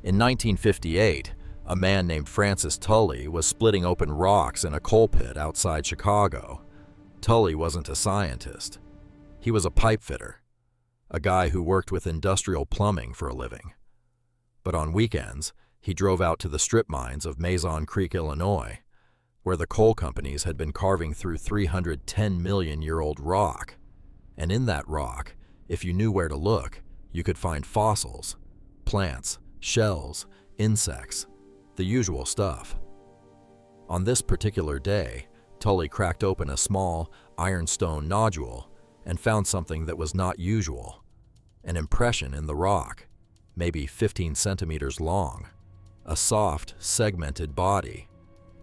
In 1958, a man named Francis Tully was splitting open rocks in a coal pit outside Chicago. Tully wasn't a scientist. He was a pipefitter, a guy who worked with industrial plumbing for a living. But on weekends, he drove out to the strip mines of Mazon Creek, Illinois, where the coal companies had been carving through 310-million-year-old rock. And in that rock, if you knew where to look, you could find fossils, plants, shells, insects, the usual stuff. On this particular day, Tully cracked open a small ironstone nodule and found something that was not usual, an impression in the rock, maybe 15 centimeters long, a soft, segmented body,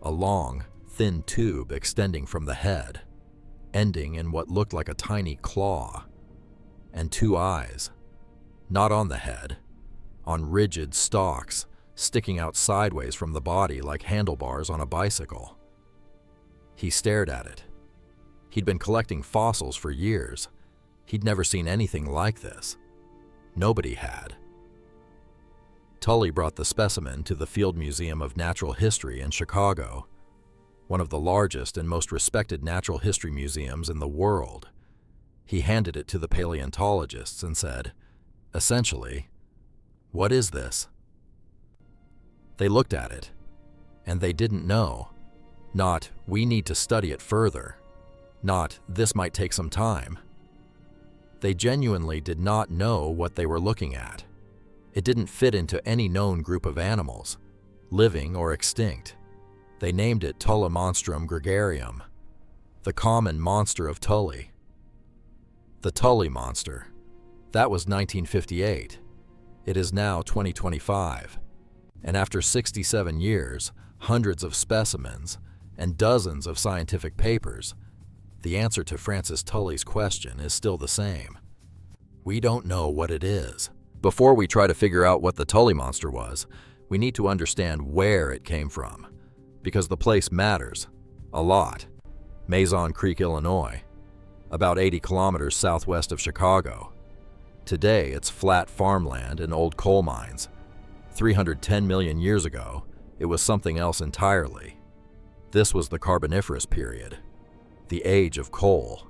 a long, thin tube extending from the head, ending in what looked like a tiny claw, and two eyes, not on the head, on rigid stalks sticking out sideways from the body like handlebars on a bicycle. He stared at it. He'd been collecting fossils for years. He'd never seen anything like this. Nobody had. Tully brought the specimen to the Field Museum of Natural History in Chicago, one of the largest and most respected natural history museums in the world. He handed it to the paleontologists and said, essentially, "What is this?" They looked at it, and they didn't know. Not, "We need to study it further." Not, "This might take some time." They genuinely did not know what they were looking at. It didn't fit into any known group of animals, living or extinct. They named it Tullimonstrum gregarium, the common monster of Tully. The Tully Monster. That was 1958. It is now 2025. And after 67 years, hundreds of specimens, and dozens of scientific papers, the answer to Francis Tully's question is still the same. We don't know what it is. Before we try to figure out what the Tully Monster was, we need to understand where it came from, because the place matters a lot. Mazon Creek, Illinois, about 80 kilometers southwest of Chicago. Today, it's flat farmland and old coal mines. 310 million years ago, it was something else entirely. This was the Carboniferous period, the age of coal.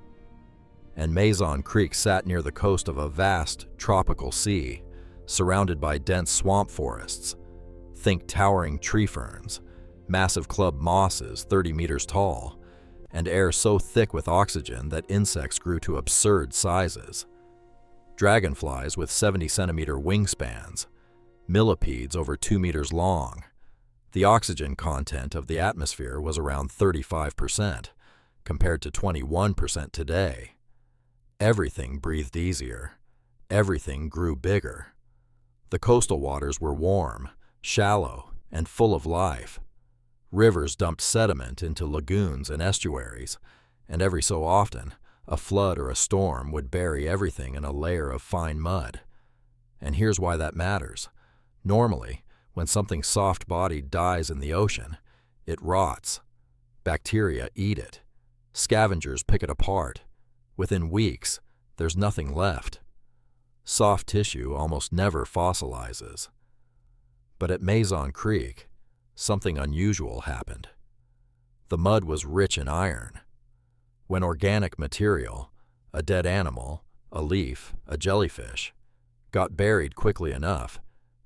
And Mazon Creek sat near the coast of a vast tropical sea, surrounded by dense swamp forests. Think towering tree ferns, massive club mosses 30 meters tall, and air so thick with oxygen that insects grew to absurd sizes. Dragonflies with 70-centimeter wingspans, millipedes over 2 meters long. The oxygen content of the atmosphere was around 35%, compared to 21% today. Everything breathed easier. Everything grew bigger. The coastal waters were warm, shallow, and full of life. Rivers dumped sediment into lagoons and estuaries, and every so often, a flood or a storm would bury everything in a layer of fine mud. And here's why that matters. Normally, when something soft-bodied dies in the ocean, it rots. Bacteria eat it. Scavengers pick it apart. Within weeks, there's nothing left. Soft tissue almost never fossilizes. But at Mazon Creek, something unusual happened. The mud was rich in iron. When organic material, a dead animal, a leaf, a jellyfish, got buried quickly enough,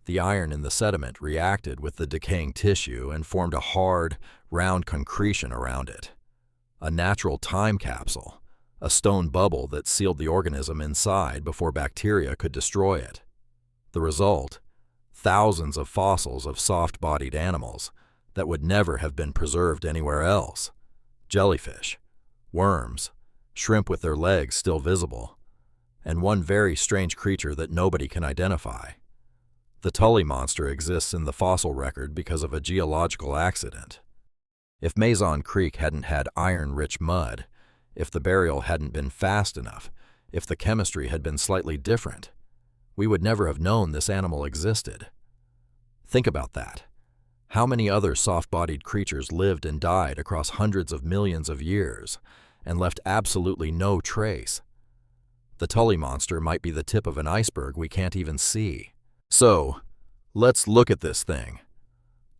the iron in the sediment reacted with the decaying tissue and formed a hard, round concretion around it. A natural time capsule, a stone bubble that sealed the organism inside before bacteria could destroy it. The result? Thousands of fossils of soft-bodied animals that would never have been preserved anywhere else. Jellyfish, worms, shrimp with their legs still visible, and one very strange creature that nobody can identify. The Tully Monster exists in the fossil record because of a geological accident. If Mazon Creek hadn't had iron-rich mud, if the burial hadn't been fast enough, if the chemistry had been slightly different, we would never have known this animal existed. Think about that. How many other soft-bodied creatures lived and died across hundreds of millions of years and left absolutely no trace? The Tully Monster might be the tip of an iceberg we can't even see. So, Let's look at this thing.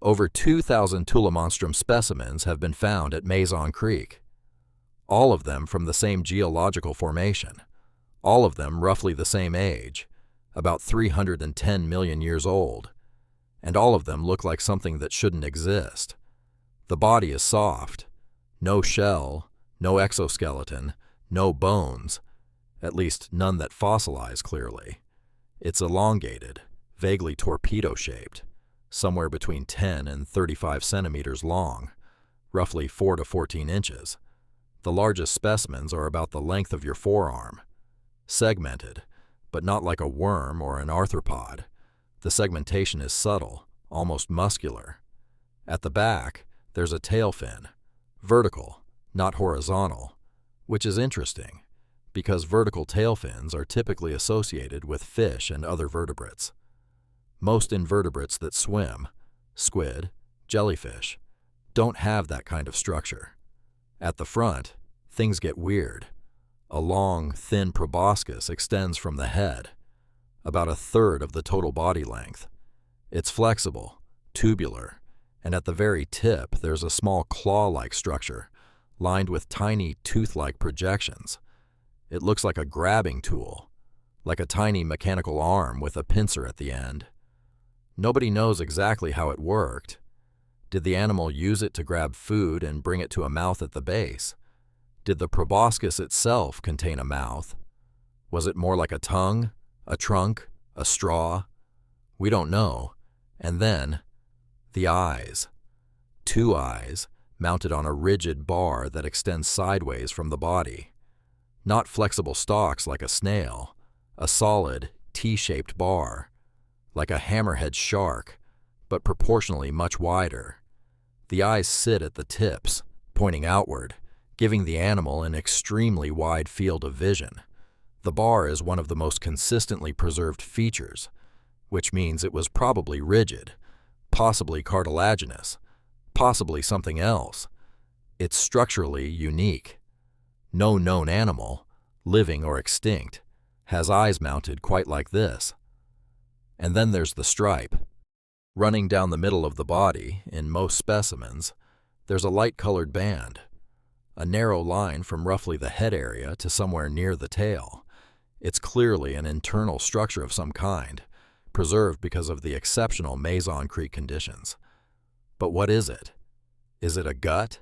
Over 2,000 Tullimonstrum specimens have been found at Mazon Creek. All of them from the same geological formation. All of them roughly the same age, about 310 million years old. And all of them look like something that shouldn't exist. The body is soft. No shell, no exoskeleton, no bones, at least none that fossilize clearly. It's elongated, vaguely torpedo-shaped, somewhere between 10 and 35 centimeters long, roughly 4 to 14 inches. The largest specimens are about the length of your forearm. Segmented, but not like a worm or an arthropod. The segmentation is subtle, almost muscular. At the back, there's a tail fin, vertical, not horizontal, which is interesting, because vertical tail fins are typically associated with fish and other vertebrates. Most invertebrates that swim, squid, jellyfish, don't have that kind of structure. At the front, things get weird. A long, thin proboscis extends from the head, about a third of the total body length. It's flexible, tubular, and at the very tip there's a small claw-like structure, lined with tiny tooth-like projections. It looks like a grabbing tool, like a tiny mechanical arm with a pincer at the end. Nobody knows exactly how it worked. Did the animal use it to grab food and bring it to a mouth at the base? Did the proboscis itself contain a mouth? Was it more like a tongue, a trunk, a straw? We don't know. And then, the eyes. 2 eyes, mounted on a rigid bar that extends sideways from the body. Not flexible stalks like a snail, a solid, T-shaped bar, like a hammerhead shark, but proportionally much wider. The eyes sit at the tips, pointing outward, giving the animal an extremely wide field of vision. The bar is one of the most consistently preserved features, which means it was probably rigid, possibly cartilaginous, possibly something else. It's structurally unique. No known animal, living or extinct, has eyes mounted quite like this. And then there's the stripe. Running down the middle of the body, in most specimens, there's a light-colored band, a narrow line from roughly the head area to somewhere near the tail. It's clearly an internal structure of some kind, preserved because of the exceptional Mazon Creek conditions. But what is it? Is it a gut?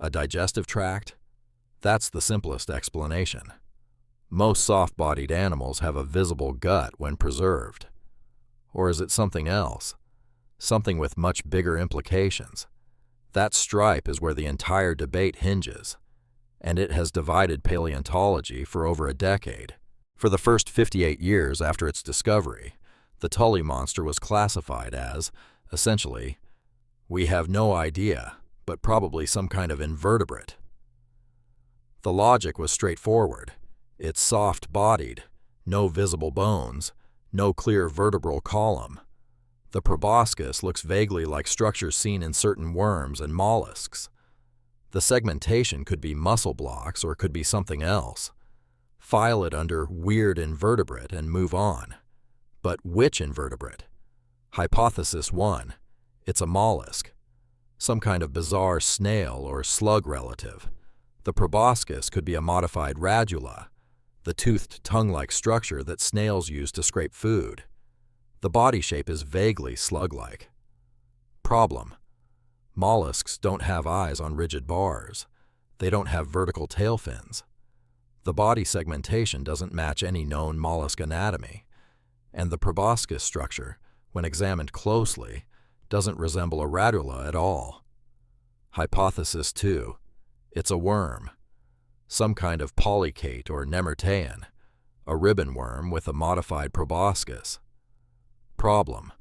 A digestive tract? That's the simplest explanation. Most soft-bodied animals have a visible gut when preserved. Or is it something else? Something with much bigger implications. That stripe is where the entire debate hinges, and it has divided paleontology for over a decade. For the first 58 years after its discovery, the Tully Monster was classified as, essentially, we have no idea, but probably some kind of invertebrate. The logic was straightforward. It's soft-bodied, no visible bones, no clear vertebral column. The proboscis looks vaguely like structures seen in certain worms and mollusks. The segmentation could be muscle blocks or could be something else. File it under weird invertebrate and move on. But which invertebrate? Hypothesis 1. It's a mollusk. Some kind of bizarre snail or slug relative. The proboscis could be a modified radula, the toothed tongue-like structure that snails use to scrape food. The body shape is vaguely slug-like. Problem: mollusks don't have eyes on rigid bars. They don't have vertical tail fins. The body segmentation doesn't match any known mollusk anatomy, and the proboscis structure, when examined closely, doesn't resemble a radula at all. Hypothesis 2. It's a worm. Some kind of polycate or nemertean, a ribbon worm with a modified proboscis. Problem: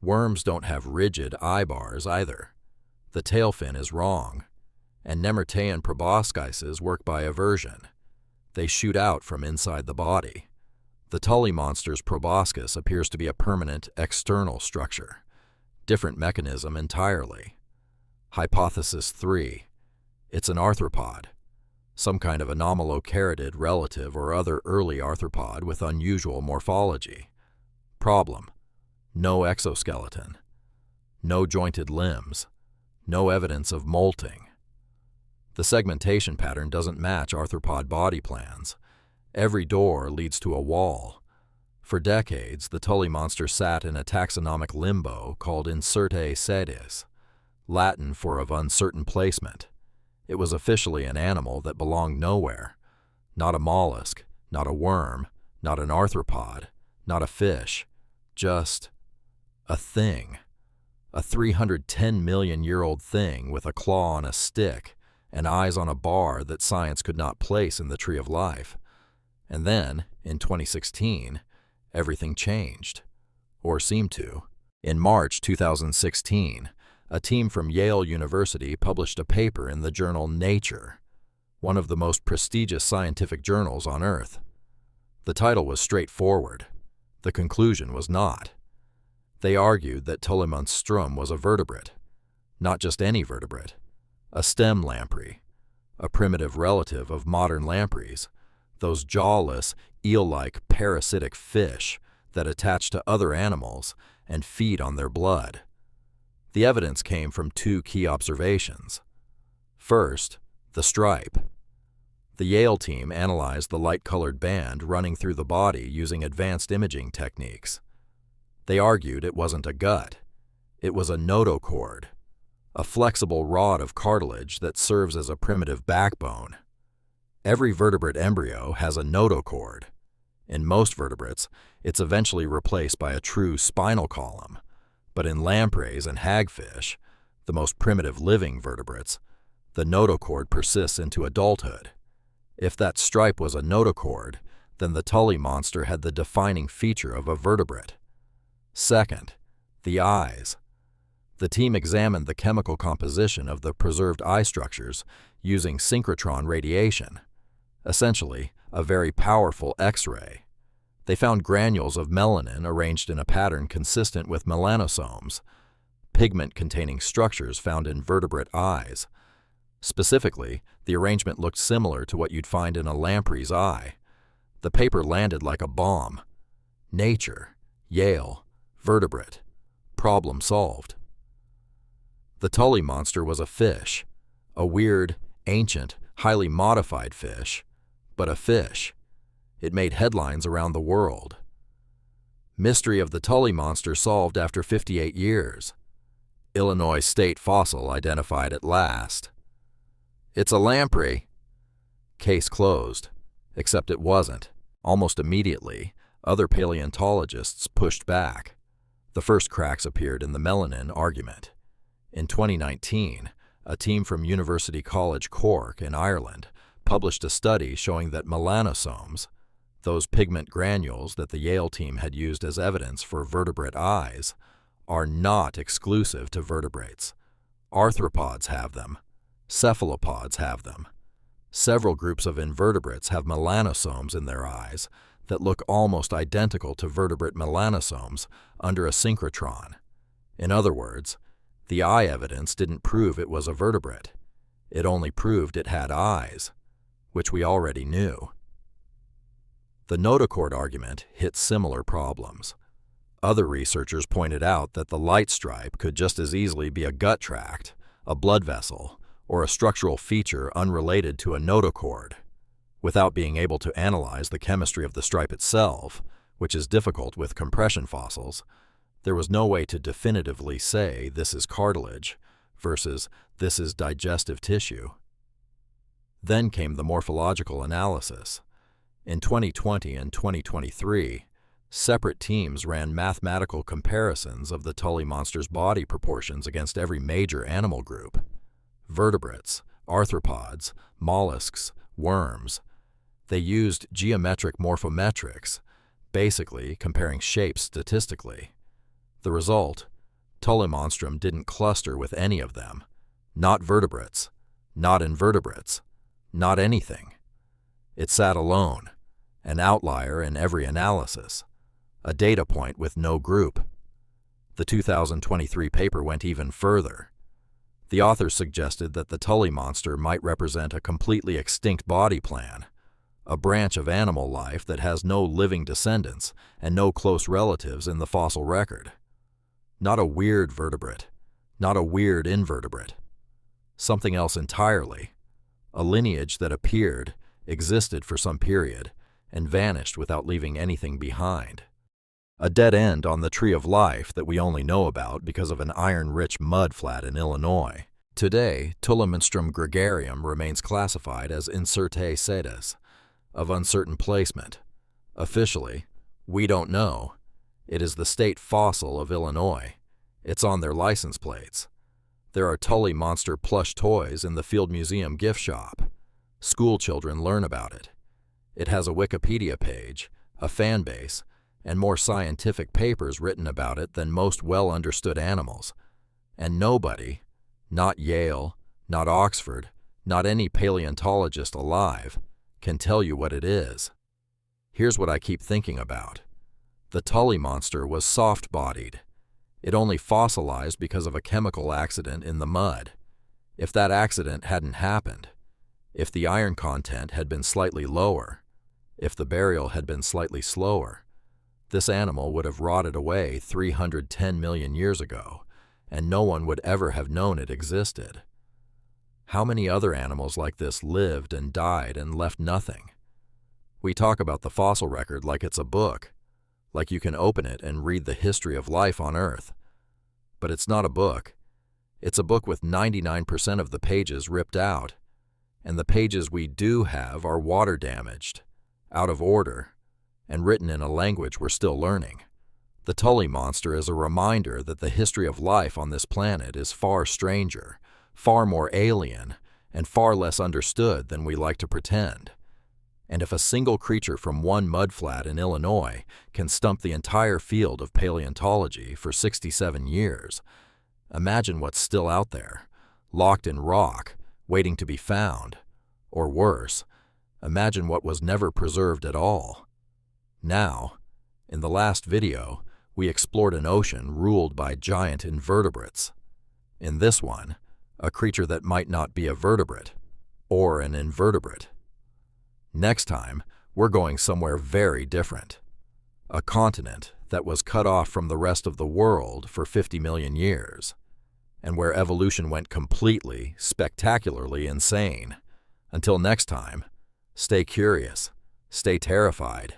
worms don't have rigid eye bars either. The tail fin is wrong, and nemertean proboscises work by eversion. They shoot out from inside the body. The Tully Monster's proboscis appears to be a permanent external structure. Different mechanism entirely. Hypothesis 3. It's an arthropod. Some kind of anomalocaridid relative or other early arthropod with unusual morphology. Problem: No exoskeleton. No jointed limbs. No evidence of molting. The segmentation pattern doesn't match arthropod body plans. Every door leads to a wall. For decades, the Tully monster sat in a taxonomic limbo called inserte sedis, Latin for of uncertain placement. It was officially an animal that belonged nowhere. Not a mollusk, not a worm, not an arthropod, not a fish. Just a thing. A 310 million year old thing with a claw on a stick and eyes on a bar that science could not place in the tree of life. And then, in 2016, everything changed. Or seemed to. In March 2016, a team from Yale University published a paper in the journal Nature, one of the most prestigious scientific journals on Earth. The title was straightforward. The conclusion was not. They argued that Tullimonstrum was a vertebrate. Not just any vertebrate. A stem lamprey, a primitive relative of modern lampreys, those jawless, eel-like parasitic fish that attach to other animals and feed on their blood. The evidence came from two key observations. First, the stripe. The Yale team analyzed the light-colored band running through the body using advanced imaging techniques. They argued it wasn't a gut. It was a notochord, a flexible rod of cartilage that serves as a primitive backbone. Every vertebrate embryo has a notochord. In most vertebrates, it's eventually replaced by a true spinal column. But in lampreys and hagfish, the most primitive living vertebrates, the notochord persists into adulthood. If that stripe was a notochord, then the Tully monster had the defining feature of a vertebrate. Second, the eyes. The team examined the chemical composition of the preserved eye structures using synchrotron radiation, essentially a very powerful X-ray. They found granules of melanin arranged in a pattern consistent with melanosomes, pigment-containing structures found in vertebrate eyes. Specifically, the arrangement looked similar to what you'd find in a lamprey's eye. The paper landed like a bomb. Nature, Yale, vertebrate. Problem solved. The Tully monster was a fish, a weird, ancient, highly modified fish, but a fish. It made headlines around the world. Mystery of the Tully monster solved after 58 years. Illinois state fossil identified at last. It's a lamprey. Case closed, except it wasn't. Almost immediately, other paleontologists pushed back. The first cracks appeared in the melanin argument. In 2019, a team from University College Cork in Ireland published a study showing that melanosomes, those pigment granules that the Yale team had used as evidence for vertebrate eyes, are not exclusive to vertebrates. Arthropods have them. Cephalopods have them. Several groups of invertebrates have melanosomes in their eyes that look almost identical to vertebrate melanosomes under a synchrotron. In other words, the eye evidence didn't prove it was a vertebrate. It only proved it had eyes, which we already knew. The notochord argument hit similar problems. Other researchers pointed out that the light stripe could just as easily be a gut tract, a blood vessel, or a structural feature unrelated to a notochord. Without being able to analyze the chemistry of the stripe itself, which is difficult with compression fossils, there was no way to definitively say this is cartilage versus this is digestive tissue. Then came the morphological analysis. In 2020 and 2023, separate teams ran mathematical comparisons of the Tully monster's body proportions against every major animal group: vertebrates, arthropods, mollusks, worms. They used geometric morphometrics, basically comparing shapes statistically. The result, Tullimonstrum didn't cluster with any of them. Not vertebrates, not invertebrates, not anything. It sat alone, an outlier in every analysis, a data point with no group. The 2023 paper went even further. The authors suggested that the Tully monster might represent a completely extinct body plan, a branch of animal life that has no living descendants and no close relatives in the fossil record. Not a weird vertebrate, not a weird invertebrate. Something else entirely. A lineage that appeared, existed for some period, and vanished without leaving anything behind. A dead end on the tree of life that we only know about because of an iron-rich mudflat in Illinois. Today, Tullimonstrum gregarium remains classified as Incertae sedis, of uncertain placement. Officially, we don't know. It is the state fossil of Illinois. It's on their license plates. There are Tully Monster plush toys in the Field Museum gift shop. School children learn about it. It has a Wikipedia page, a fan base, and more scientific papers written about it than most well-understood animals. And nobody, not Yale, not Oxford, not any paleontologist alive, can tell you what it is. Here's what I keep thinking about. The Tully monster was soft-bodied. It only fossilized because of a chemical accident in the mud. If that accident hadn't happened, if the iron content had been slightly lower, if the burial had been slightly slower, this animal would have rotted away 310 million years ago, and no one would ever have known it existed. How many other animals like this lived and died and left nothing? We talk about the fossil record like it's a book, like you can open it and read the history of life on Earth. But it's not a book. It's a book with 99% of the pages ripped out, and the pages we do have are water damaged, out of order, and written in a language we're still learning. The Tully monster is a reminder that the history of life on this planet is far stranger, far more alien, and far less understood than we like to pretend. And if a single creature from one mudflat in Illinois can stump the entire field of paleontology for 67 years, imagine what's still out there, locked in rock, waiting to be found. Or worse, imagine what was never preserved at all. Now, in the last video, we explored an ocean ruled by giant invertebrates. In this one, a creature that might not be a vertebrate, or an invertebrate. Next time, we're going somewhere very different. A continent that was cut off from the rest of the world for 50 million years, and where evolution went completely, spectacularly insane. Until next time, stay curious, stay terrified,